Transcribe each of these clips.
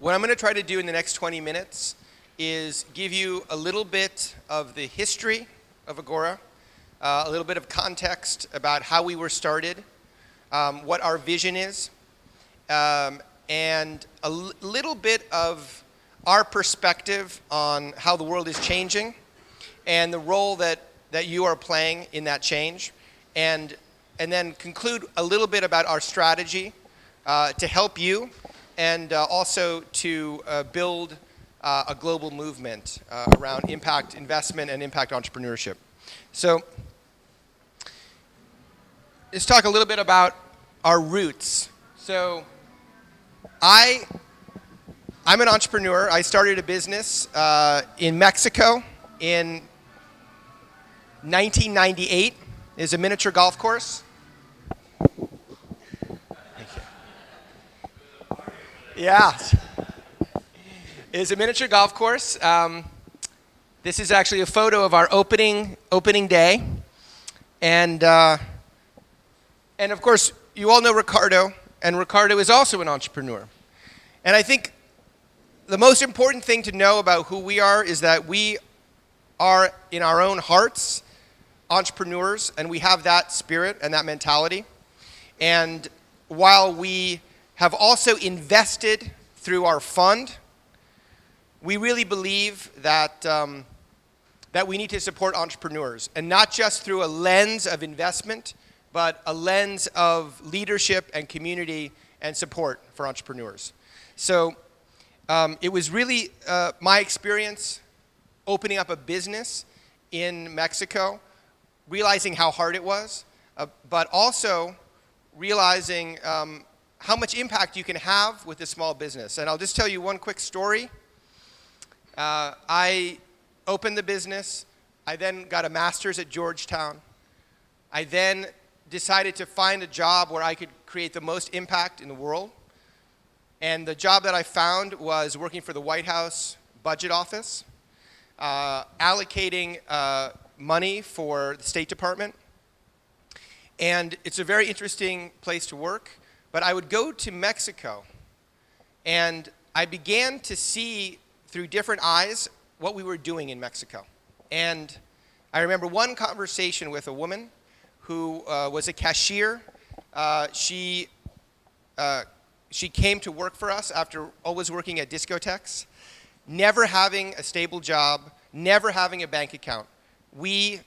What I'm going to try to do in the next 20 minutes is give you a little bit of the history of Agora, a little bit of context about how we were started, what our vision is, and a little bit of our perspective on how the world is changing and the role that you are playing in that change, and then conclude a little bit about our strategy to help you and also to build a global movement around impact investment and impact entrepreneurship. So let's talk a little bit about our roots. So I'm an entrepreneur. I started a business in Mexico in 1998. It's a miniature golf course. Yeah. It's a miniature golf course. This is actually a photo of our opening day. And of course, you all know Ricardo, and Ricardo is also an entrepreneur. And I think the most important thing to know about who we are is that we are, in our own hearts, entrepreneurs, and we have that spirit and that mentality. And while we have also invested through our fund, we really believe that that we need to support entrepreneurs, and not just through a lens of investment, but a lens of leadership and community and support for entrepreneurs. So it was really my experience opening up a business in Mexico, realizing how hard it was, but also realizing how much impact you can have with a small business. And I'll just tell you one quick story. I opened the business. I then got a master's at Georgetown. I then decided to find a job where I could create the most impact in the world. And the job that I found was working for the White House Budget Office, allocating money for the State Department. And it's a very interesting place to work. But I would go to Mexico, and I began to see through different eyes what we were doing in Mexico. And I remember one conversation with a woman who was a cashier. She came to work for us after always working at discotheques, never having a stable job, never having a bank account. We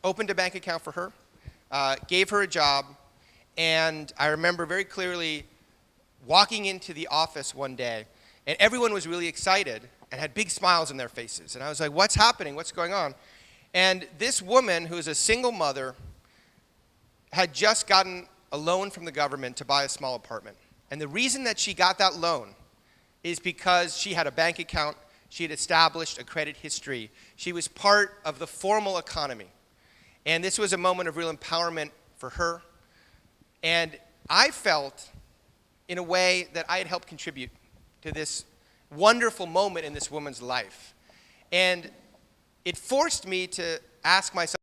opened a bank account for her, gave her a job, and I remember very clearly walking into the office one day, and everyone was really excited and had big smiles on their faces. And I was like, what's happening? What's going on? And this woman, who is a single mother, had just gotten a loan from the government to buy a small apartment. And the reason that she got that loan is because she had a bank account, she had established a credit history, she was part of the formal economy. And this was a moment of real empowerment for her. And I felt, in a way, that I had helped contribute to this wonderful moment in this woman's life. And it forced me to ask myself,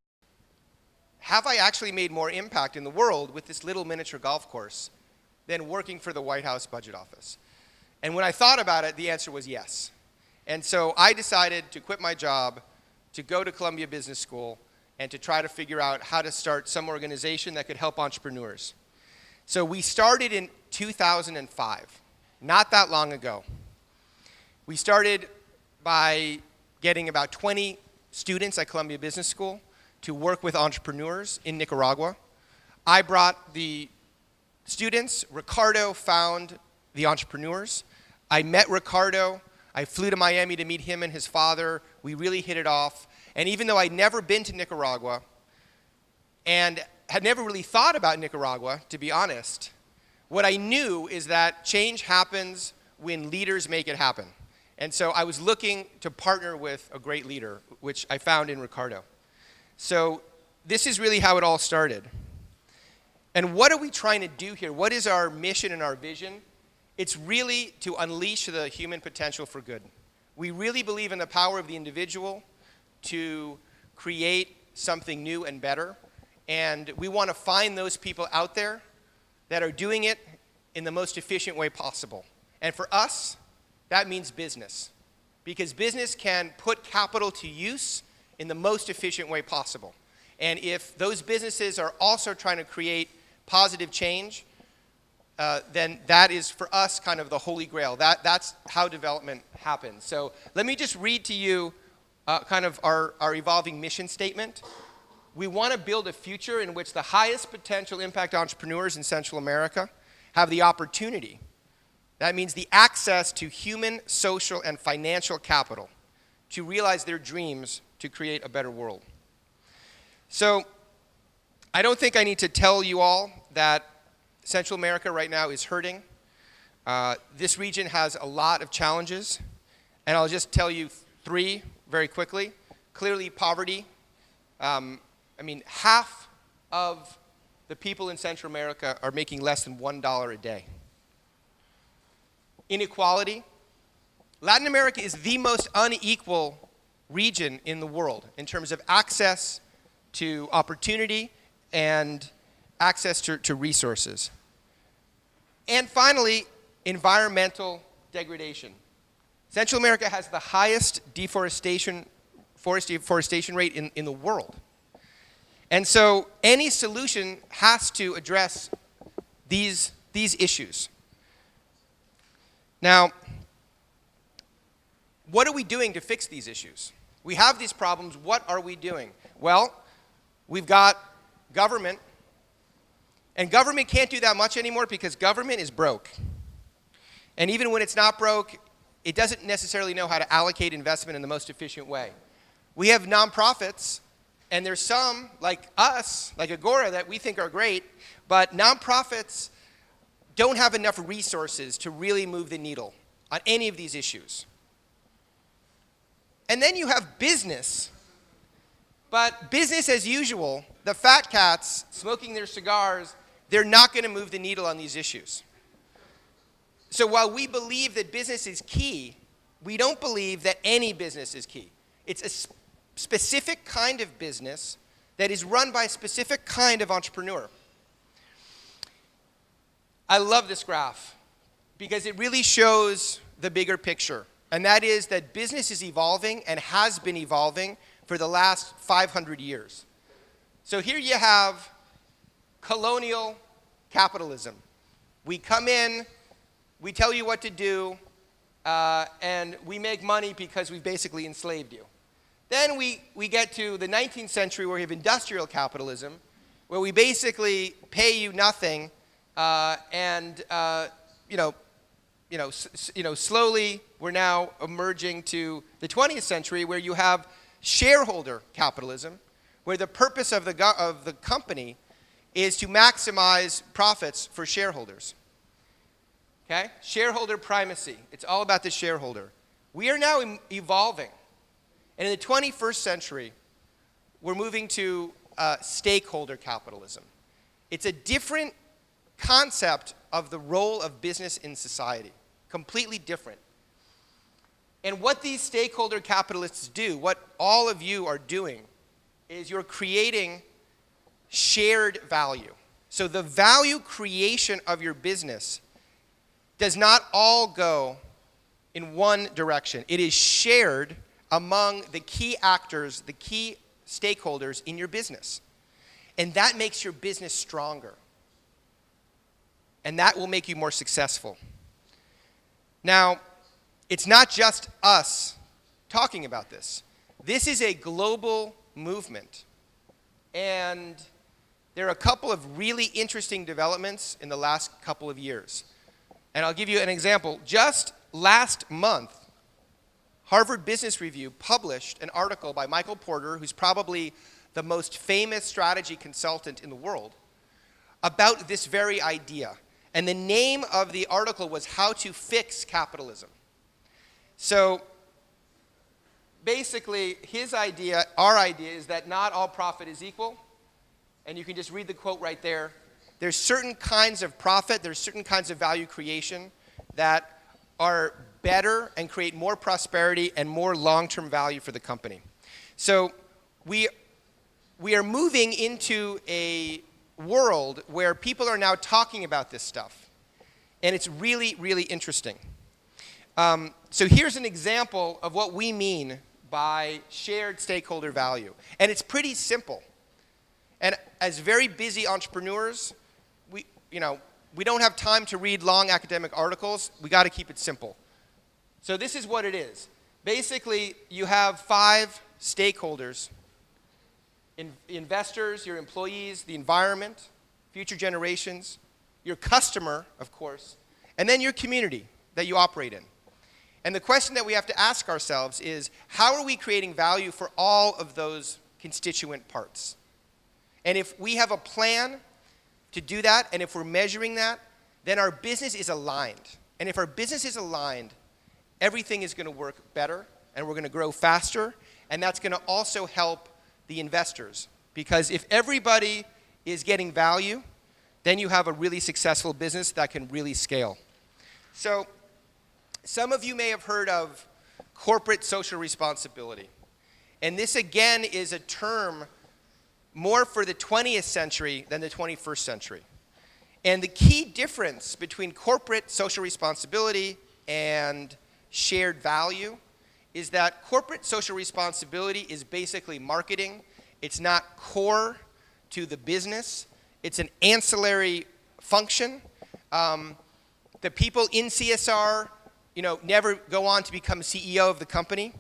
have I actually made more impact in the world with this little miniature golf course than working for the White House Budget Office? And when I thought about it, the answer was yes. And so I decided to quit my job, to go to Columbia Business School, and to try to figure out how to start some organization that could help entrepreneurs. So we started in 2005, not that long ago. We started by getting about 20 students at Columbia Business School to work with entrepreneurs in Nicaragua. I brought the students. Ricardo found the entrepreneurs. I met Ricardo. I flew to Miami to meet him and his father. We really hit it off. And even though I'd never been to Nicaragua and had never really thought about Nicaragua, to be honest, what I knew is that change happens when leaders make it happen. And so I was looking to partner with a great leader, which I found in Ricardo. So this is really how it all started. And what are we trying to do here? What is our mission and our vision? It's really to unleash the human potential for good. We really believe in the power of the individual to create something new and better. And we want to find those people out there that are doing it in the most efficient way possible. And for us, that means business. Because business can put capital to use in the most efficient way possible. And if those businesses are also trying to create positive change, then that is, for us, kind of the holy grail. That's how development happens. So let me just read to you kind of our evolving mission statement. We want to build a future in which the highest potential impact entrepreneurs in Central America have the opportunity. That means the access to human, social, and financial capital to realize their dreams to create a better world. So I don't think I need to tell you all that Central America right now is hurting. This region has a lot of challenges, and I'll just tell you three very quickly. Clearly, poverty. Half of the people in Central America are making less than $1 a day. Inequality. Latin America is the most unequal region in the world in terms of access to opportunity and access to resources. And finally, environmental degradation. Central America has the highest forest deforestation rate in the world. And so any solution has to address these issues. Now, what are we doing to fix these issues? We have these problems. What are we doing? Well, we've got government. And government can't do that much anymore because government is broke. And even when it's not broke, it doesn't necessarily know how to allocate investment in the most efficient way. We have nonprofits, and there's some, like us, like Agora, that we think are great, but nonprofits don't have enough resources to really move the needle on any of these issues. And then you have business. But business as usual, the fat cats smoking their cigars, they're not going to move the needle on these issues. So while we believe that business is key, we don't believe that any business is key. It's a specific kind of business that is run by a specific kind of entrepreneur. I love this graph because it really shows the bigger picture. And that is that business is evolving and has been evolving for the last 500 years. So here you have colonial capitalism. We come in, we tell you what to do, and we make money because we've basically enslaved you. Then we get to the 19th century where we have industrial capitalism, where we basically pay you nothing, and slowly we're now emerging to the 20th century where you have shareholder capitalism, where the purpose of the company is to maximize profits for shareholders. Okay? Shareholder primacy. It's all about the shareholder. We are now evolving. And in the 21st century, we're moving to stakeholder capitalism. It's a different concept of the role of business in society. Completely different. And what these stakeholder capitalists do, what all of you are doing, is you're creating shared value. So the value creation of your business does not all go in one direction. It is shared among the key actors, the key stakeholders in your business. And that makes your business stronger. And that will make you more successful. Now, it's not just us talking about this. This is a global movement. And there are a couple of really interesting developments in the last couple of years. And I'll give you an example. Just last month, Harvard Business Review published an article by Michael Porter, who's probably the most famous strategy consultant in the world, about this very idea. And the name of the article was How to Fix Capitalism. So basically, his idea, our idea, is that not all profit is equal. And you can just read the quote right there. There's certain kinds of profit, there's certain kinds of value creation that are better and create more prosperity and more long-term value for the company. So we are moving into a world where people are now talking about this stuff. And it's really, really interesting. So here's an example of what we mean by shared stakeholder value. And it's pretty simple. And as very busy entrepreneurs, we don't have time to read long academic articles. We got to keep it simple. So this is what it is. Basically, you have 5 stakeholders: investors, your employees, the environment, future generations, your customer, of course, and then your community that you operate in. And the question that we have to ask ourselves is, how are we creating value for all of those constituent parts? And if we have a plan to do that, and if we're measuring that, then our business is aligned. And if our business is aligned, everything is going to work better, and we're going to grow faster, and that's going to also help the investors. Because if everybody is getting value, then you have a really successful business that can really scale. So some of you may have heard of corporate social responsibility. And this, again, is a term more for the 20th century than the 21st century. And the key difference between corporate social responsibility and shared value is that corporate social responsibility is basically marketing. It's not core to the business. It's an ancillary function. The people in CSR, never go on to become CEO of the company.